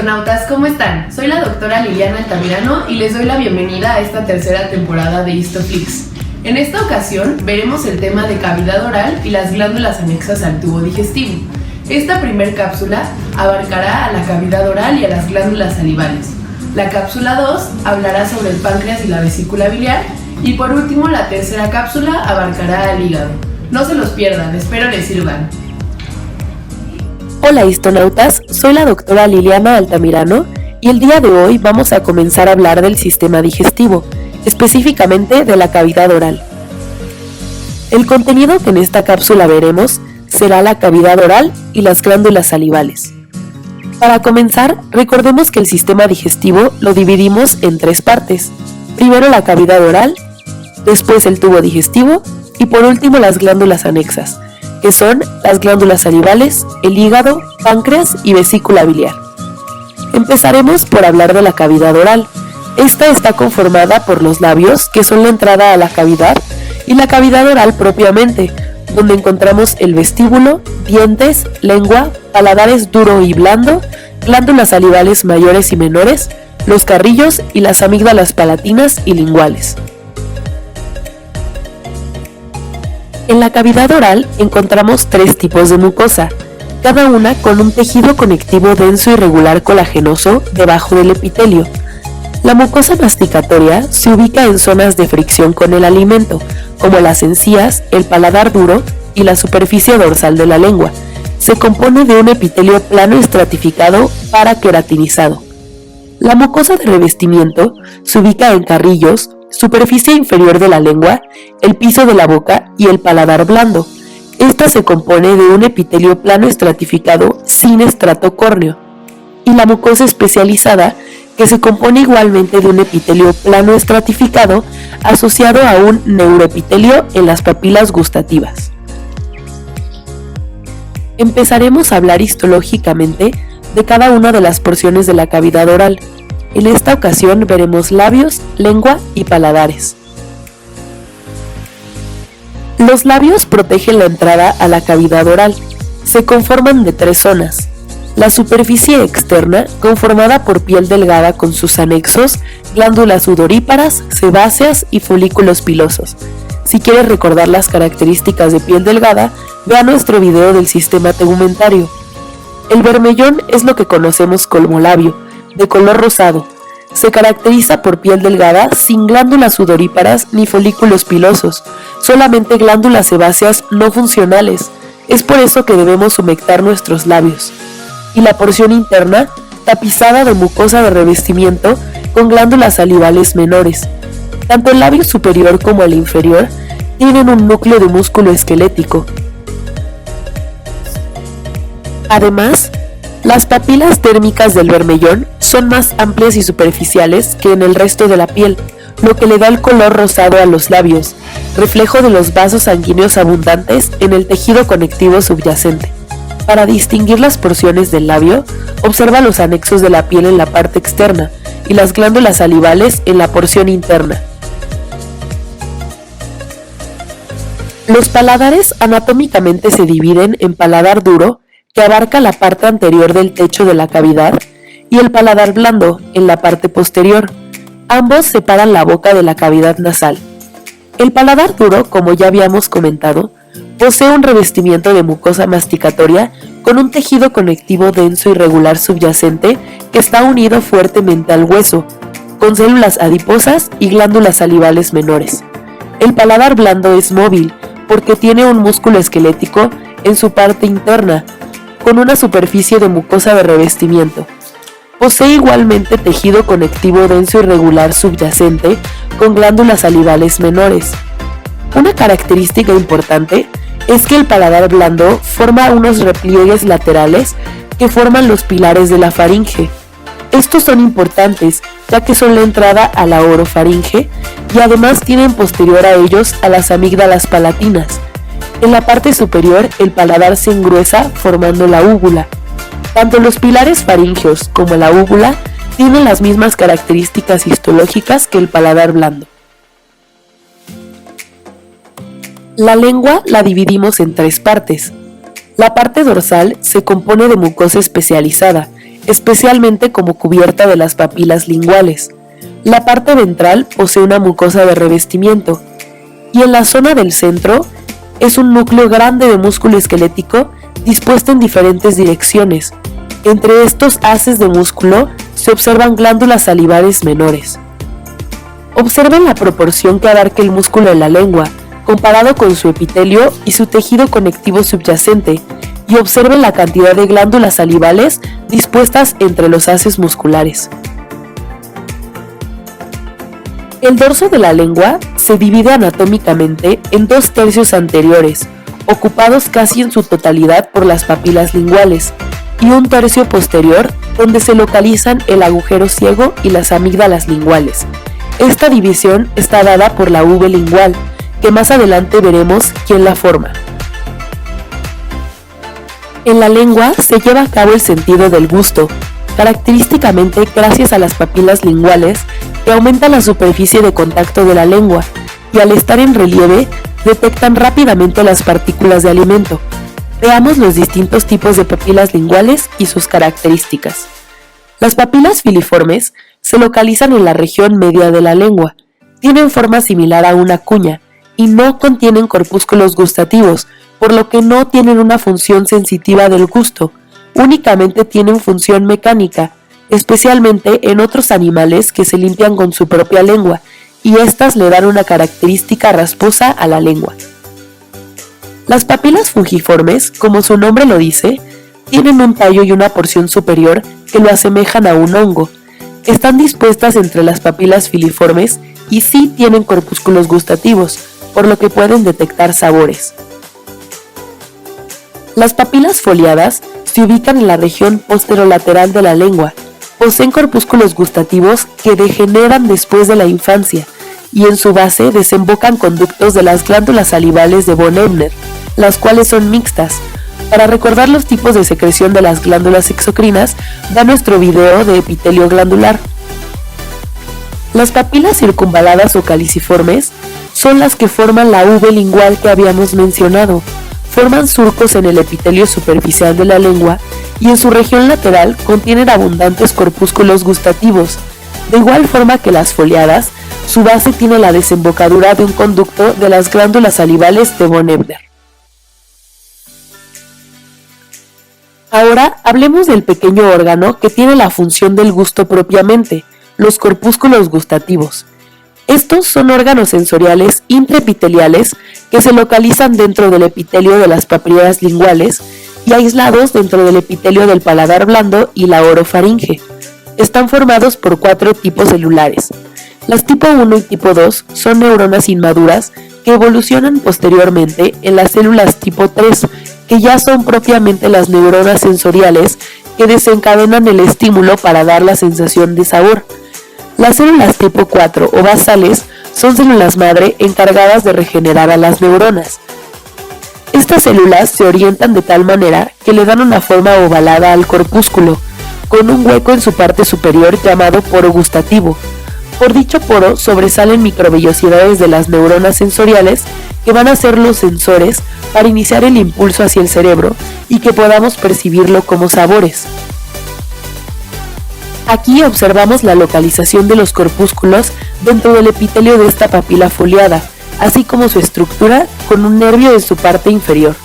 histonautas, ¿cómo están? Soy la doctora Liliana Altamirano y les doy la bienvenida a esta tercera temporada de Histoflix. En esta ocasión veremos el tema de cavidad oral y las glándulas anexas al tubo digestivo. Esta primer cápsula abarcará a la cavidad oral y a las glándulas salivales. La cápsula 2 hablará sobre el páncreas y la vesícula biliar. Y por último, la tercera cápsula abarcará al hígado. No se los pierdan, espero les sirvan. Hola histonautas, soy la doctora Liliana Altamirano y el día de hoy vamos a comenzar a hablar del sistema digestivo, específicamente de la cavidad oral. El contenido que en esta cápsula veremos será la cavidad oral y las glándulas salivales. Para comenzar, recordemos que el sistema digestivo lo dividimos en tres partes. Primero la cavidad oral, después el tubo digestivo y por último las glándulas anexas, que son las glándulas salivales, el hígado, páncreas y vesícula biliar. Empezaremos por hablar de la cavidad oral. Esta está conformada por los labios, que son la entrada a la cavidad, y la cavidad oral propiamente, donde encontramos el vestíbulo, dientes, lengua, paladares duro y blando, glándulas salivales mayores y menores, los carrillos y las amígdalas palatinas y linguales. En la cavidad oral encontramos tres tipos de mucosa, cada una con un tejido conectivo denso y regular colagenoso debajo del epitelio. La mucosa masticatoria se ubica en zonas de fricción con el alimento, como las encías, el paladar duro y la superficie dorsal de la lengua. Se compone de un epitelio plano estratificado paraqueratinizado. La mucosa de revestimiento se ubica en carrillos, superficie inferior de la lengua, el piso de la boca y el paladar blando. Esta se compone de un epitelio plano estratificado sin estrato córneo. Y la mucosa especializada, que se compone igualmente de un epitelio plano estratificado asociado a un neuroepitelio en las papilas gustativas. Empezaremos a hablar histológicamente de cada una de las porciones de la cavidad oral. En esta ocasión veremos labios, lengua y paladares. Los labios protegen la entrada a la cavidad oral. Se conforman de tres zonas. La superficie externa, conformada por piel delgada con sus anexos, glándulas sudoríparas, sebáceas y folículos pilosos. Si quieres recordar las características de piel delgada, vea nuestro video del sistema tegumentario. El bermellón es lo que conocemos como labio, de color rosado. Se caracteriza por piel delgada, sin glándulas sudoríparas ni folículos pilosos, solamente glándulas sebáceas no funcionales. Es por eso que debemos humectar nuestros labios. Y la porción interna, tapizada de mucosa de revestimiento con glándulas salivales menores. Tanto el labio superior como el inferior tienen un núcleo de músculo esquelético. Además, las papilas térmicas del bermellón son más amplias y superficiales que en el resto de la piel, lo que le da el color rosado a los labios, reflejo de los vasos sanguíneos abundantes en el tejido conectivo subyacente. Para distinguir las porciones del labio, observa los anexos de la piel en la parte externa y las glándulas salivales en la porción interna. Los paladares anatómicamente se dividen en paladar duro, que abarca la parte anterior del techo de la cavidad, y el paladar blando, en la parte posterior. Ambos separan la boca de la cavidad nasal. El paladar duro, como ya habíamos comentado, posee un revestimiento de mucosa masticatoria con un tejido conectivo denso y regular subyacente que está unido fuertemente al hueso, con células adiposas y glándulas salivales menores. El paladar blando es móvil porque tiene un músculo esquelético en su parte interna, con una superficie de mucosa de revestimiento. Posee igualmente tejido conectivo denso y regular subyacente con glándulas salivales menores. Una característica importante es que el paladar blando forma unos repliegues laterales que forman los pilares de la faringe. Estos son importantes ya que son la entrada a la orofaringe y además tienen posterior a ellos a las amígdalas palatinas. En la parte superior el paladar se engruesa formando la úvula. Tanto los pilares faringeos como la úvula tienen las mismas características histológicas que el paladar blando. La lengua la dividimos en tres partes. La parte dorsal se compone de mucosa especializada, especialmente como cubierta de las papilas linguales. La parte ventral posee una mucosa de revestimiento y en la zona del centro es un núcleo grande de músculo esquelético dispuesto en diferentes direcciones. Entre estos haces de músculo se observan glándulas salivares menores. Observen la proporción que abarca el músculo de la lengua, comparado con su epitelio y su tejido conectivo subyacente, y observen la cantidad de glándulas salivales dispuestas entre los haces musculares. El dorso de la lengua se divide anatómicamente en 2 tercios anteriores, ocupados casi en su totalidad por las papilas linguales, y un tercio posterior donde se localizan el agujero ciego y las amígdalas linguales. Esta división está dada por la V lingual, que más adelante veremos quién la forma. En la lengua se lleva a cabo el sentido del gusto, característicamente gracias a las papilas linguales que aumentan la superficie de contacto de la lengua y al estar en relieve detectan rápidamente las partículas de alimento. Veamos los distintos tipos de papilas linguales y sus características. Las papilas filiformes se localizan en la región media de la lengua, tienen forma similar a una cuña y no contienen corpúsculos gustativos, por lo que no tienen una función sensitiva del gusto, únicamente tienen función mecánica, especialmente en otros animales que se limpian con su propia lengua, y estas le dan una característica rasposa a la lengua. Las papilas fungiformes, como su nombre lo dice, tienen un tallo y una porción superior que lo asemejan a un hongo. Están dispuestas entre las papilas filiformes y sí tienen corpúsculos gustativos, por lo que pueden detectar sabores. Las papilas foliadas se ubican en la región posterolateral de la lengua, poseen corpúsculos gustativos que degeneran después de la infancia y en su base desembocan conductos de las glándulas salivales de von Ebner, las cuales son mixtas. Para recordar los tipos de secreción de las glándulas exocrinas, da nuestro video de epitelio glandular. Las papilas circunvaladas o caliciformes son las que forman la V lingual que habíamos mencionado. Forman surcos en el epitelio superficial de la lengua y en su región lateral contienen abundantes corpúsculos gustativos. De igual forma que las foliadas, su base tiene la desembocadura de un conducto de las glándulas salivales de von Ebner. Ahora hablemos del pequeño órgano que tiene la función del gusto propiamente, los corpúsculos gustativos. Estos son órganos sensoriales intraepiteliales que se localizan dentro del epitelio de las papilas linguales y aislados dentro del epitelio del paladar blando y la orofaringe. Están formados por 4 tipos celulares. Las tipo 1 y tipo 2 son neuronas inmaduras que evolucionan posteriormente en las células tipo 3, que ya son propiamente las neuronas sensoriales que desencadenan el estímulo para dar la sensación de sabor. Las células tipo 4 o basales son células madre encargadas de regenerar a las neuronas. Estas células se orientan de tal manera que le dan una forma ovalada al corpúsculo, con un hueco en su parte superior llamado poro gustativo. Por dicho poro sobresalen microvellosidades de las neuronas sensoriales que van a ser los sensores para iniciar el impulso hacia el cerebro y que podamos percibirlo como sabores. Aquí observamos la localización de los corpúsculos dentro del epitelio de esta papila foliada, así como su estructura con un nervio en su parte inferior.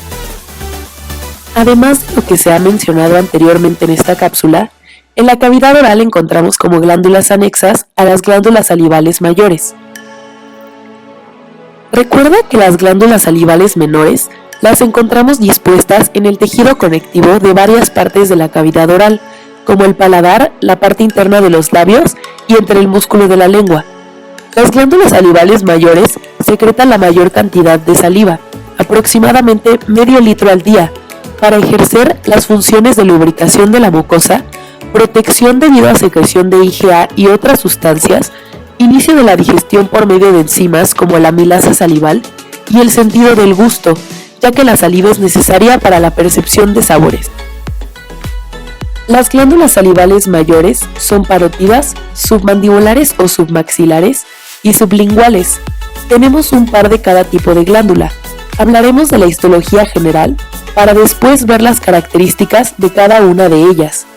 Además de lo que se ha mencionado anteriormente en esta cápsula, en la cavidad oral encontramos como glándulas anexas a las glándulas salivales mayores. Recuerda que las glándulas salivales menores las encontramos dispuestas en el tejido conectivo de varias partes de la cavidad oral, como el paladar, la parte interna de los labios y entre el músculo de la lengua. Las glándulas salivales mayores secretan la mayor cantidad de saliva, aproximadamente medio litro al día, para ejercer las funciones de lubricación de la mucosa, protección debido a secreción de IgA y otras sustancias, inicio de la digestión por medio de enzimas como la amilasa salival y el sentido del gusto, ya que la saliva es necesaria para la percepción de sabores. Las glándulas salivales mayores son parotidas, submandibulares o submaxilares y sublinguales. Tenemos un par de cada tipo de glándula. Hablaremos de la histología general para después ver las características de cada una de ellas.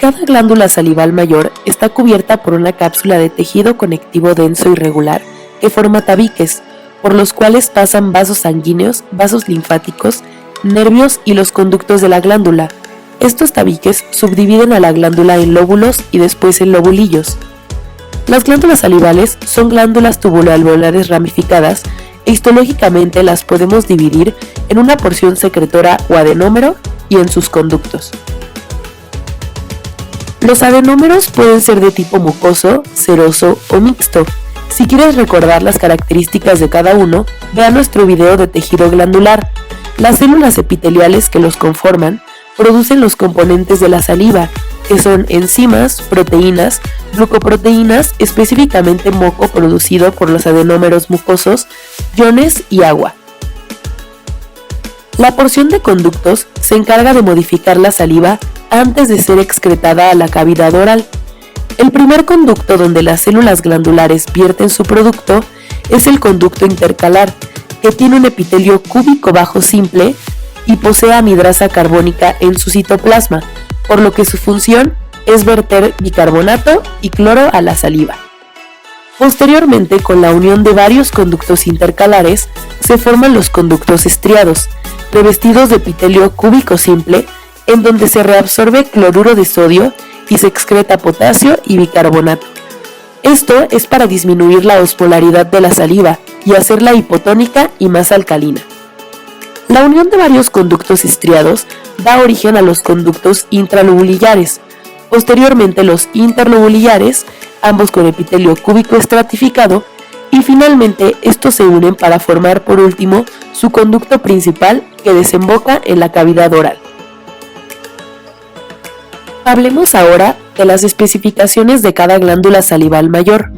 Cada glándula salival mayor está cubierta por una cápsula de tejido conectivo denso y regular que forma tabiques, por los cuales pasan vasos sanguíneos, vasos linfáticos, nervios y los conductos de la glándula. Estos tabiques subdividen a la glándula en lóbulos y después en lobulillos. Las glándulas salivales son glándulas tubuloalveolares ramificadas e histológicamente las podemos dividir en una porción secretora o adenómero y en sus conductos. Los adenómeros pueden ser de tipo mucoso, seroso o mixto. Si quieres recordar las características de cada uno, vea nuestro video de tejido glandular. Las células epiteliales que los conforman producen los componentes de la saliva, que son enzimas, proteínas, glucoproteínas, específicamente moco producido por los adenómeros mucosos, iones y agua. La porción de conductos se encarga de modificar la saliva antes de ser excretada a la cavidad oral. El primer conducto donde las células glandulares vierten su producto es el conducto intercalar, que tiene un epitelio cúbico bajo simple y posee anhidrasa carbónica en su citoplasma, por lo que su función es verter bicarbonato y cloro a la saliva. Posteriormente, con la unión de varios conductos intercalares, se forman los conductos estriados, revestidos de epitelio cúbico simple, en donde se reabsorbe cloruro de sodio y se excreta potasio y bicarbonato. Esto es para disminuir la osmolaridad de la saliva y hacerla hipotónica y más alcalina. La unión de varios conductos estriados da origen a los conductos intralobulillares, posteriormente los interlobulillares, ambos con epitelio cúbico estratificado, y finalmente estos se unen para formar por último su conducto principal que desemboca en la cavidad oral. Hablemos ahora de las especificaciones de cada glándula salival mayor.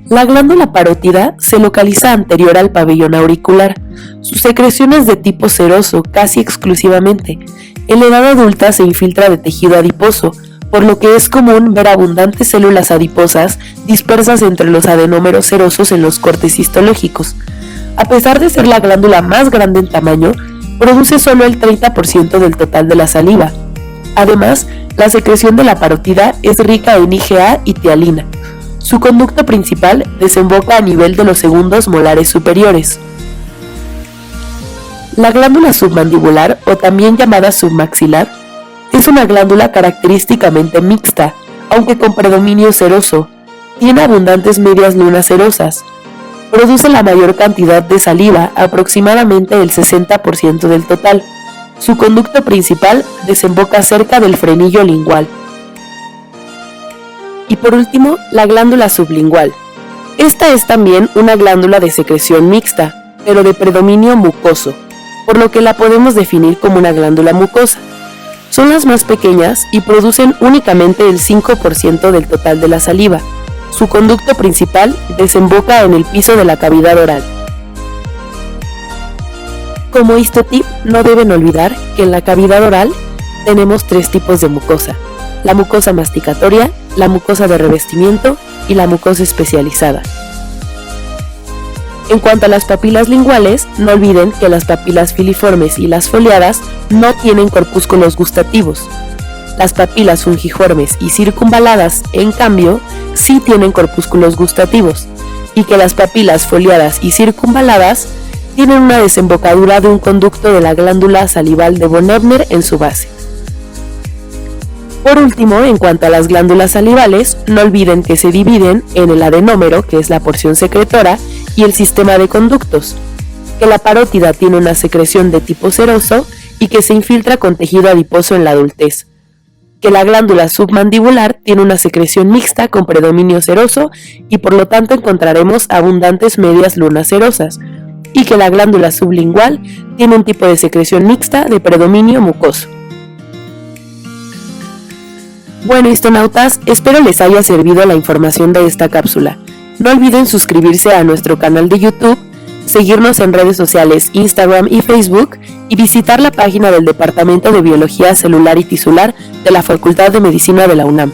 La glándula parótida se localiza anterior al pabellón auricular. Su secreción es de tipo seroso casi exclusivamente. En la edad adulta se infiltra de tejido adiposo, por lo que es común ver abundantes células adiposas dispersas entre los adenómeros serosos en los cortes histológicos. A pesar de ser la glándula más grande en tamaño, produce solo el 30% del total de la saliva. Además, la secreción de la parótida es rica en IgA y tialina. Su conducto principal desemboca a nivel de los segundos molares superiores. La glándula submandibular, o también llamada submaxilar, es una glándula característicamente mixta, aunque con predominio seroso. Tiene abundantes medias lunas serosas. Produce la mayor cantidad de saliva, aproximadamente el 60% del total. Su conducto principal desemboca cerca del frenillo lingual. Y por último, la glándula sublingual. Esta es también una glándula de secreción mixta, pero de predominio mucoso, por lo que la podemos definir como una glándula mucosa. Son las más pequeñas y producen únicamente el 5% del total de la saliva. Su conducto principal desemboca en el piso de la cavidad oral. Como histotip, no deben olvidar que en la cavidad oral tenemos 3 tipos de mucosa: la mucosa masticatoria, la mucosa de revestimiento y la mucosa especializada. En cuanto a las papilas linguales, no olviden que las papilas filiformes y las foliadas no tienen corpúsculos gustativos. Las papilas fungiformes y circunvaladas, en cambio, sí tienen corpúsculos gustativos, y que las papilas foliadas y circunvaladas tienen una desembocadura de un conducto de la glándula salival de von Ebner en su base. Por último, en cuanto a las glándulas salivales, no olviden que se dividen en el adenómero, que es la porción secretora, y el sistema de conductos, que la parótida tiene una secreción de tipo seroso y que se infiltra con tejido adiposo en la adultez, que la glándula submandibular tiene una secreción mixta con predominio seroso y por lo tanto encontraremos abundantes medias lunas serosas, y que la glándula sublingual tiene un tipo de secreción mixta de predominio mucoso. Bueno, histonautas, espero les haya servido la información de esta cápsula. No olviden suscribirse a nuestro canal de YouTube, seguirnos en redes sociales Instagram y Facebook y visitar la página del Departamento de Biología Celular y Tisular de la Facultad de Medicina de la UNAM.